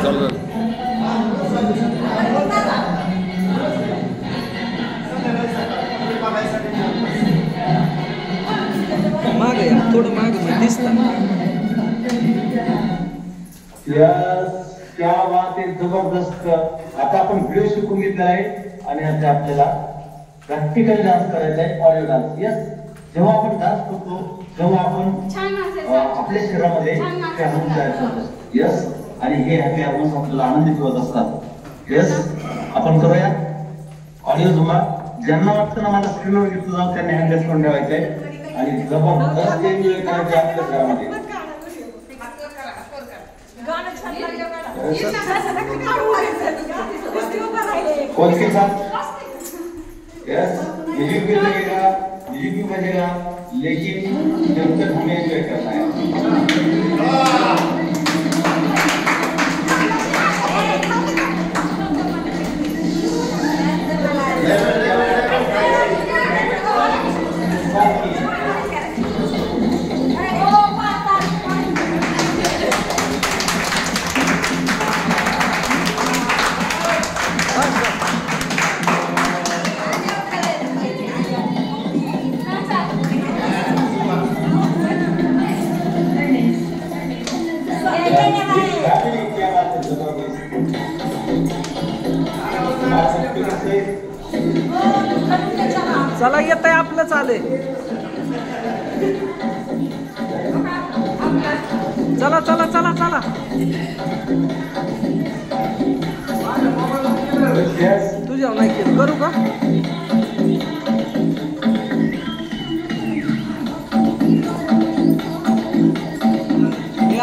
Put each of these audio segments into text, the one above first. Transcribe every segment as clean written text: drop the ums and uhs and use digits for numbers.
चालू माग या थोडं माग दिसतं. क्या बात आहे, जबरदस्त. आता आपण व्हिडिओ शिकून घेतला आहे आणि आता आपल्याला प्रॅक्टिकल डान्स करायचा आहे, ऑडिओ डान्स. यस, जेव्हा आपण डान्स करतो तेव्हा आपण आपल्या शरीरामध्ये हार्मोन्स तयार करतो. यस, आणि हे हॅपी हार्मोन्स आपल्याला आनंदित होत असतात. यस, आपण करूया ऑडिओ जुमा. ज्यांना वाटतं ना मला स्क्रीनवर घेतलं जाऊ त्यांनी हँड रेस करून ठेवायचं आहे आणि जबरदस्त एन्जॉय करायचं आपल्या घरामध्ये. कौन के साथ? यस, म्यूजिक भी लगेगा, म्यूजिक भी बजेगा, लेकिन जब तक हमें एंजॉय करना है. चला येत आहे आपलं चाले. चला चला चला चला. तुझ्या नाही केलं करू का?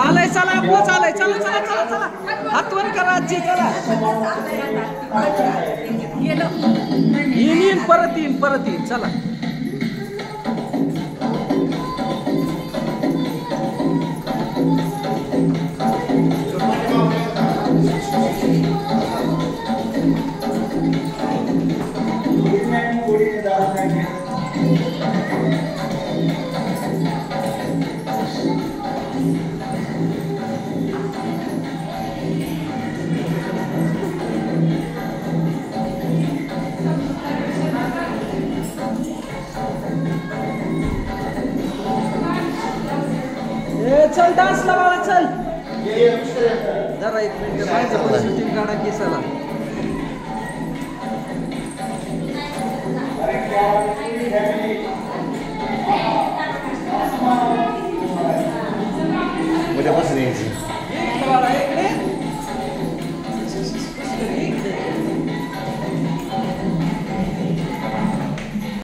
आलंय चला आपलं चालय. चला चला चला चला हात वर करा आजी. चला येईन परत येईन परत येईन. चला चल डान्स लावा. चल जरा एक मिनिट माझं पण शूटिंग काढा केसाला. उद्यापासून यायची.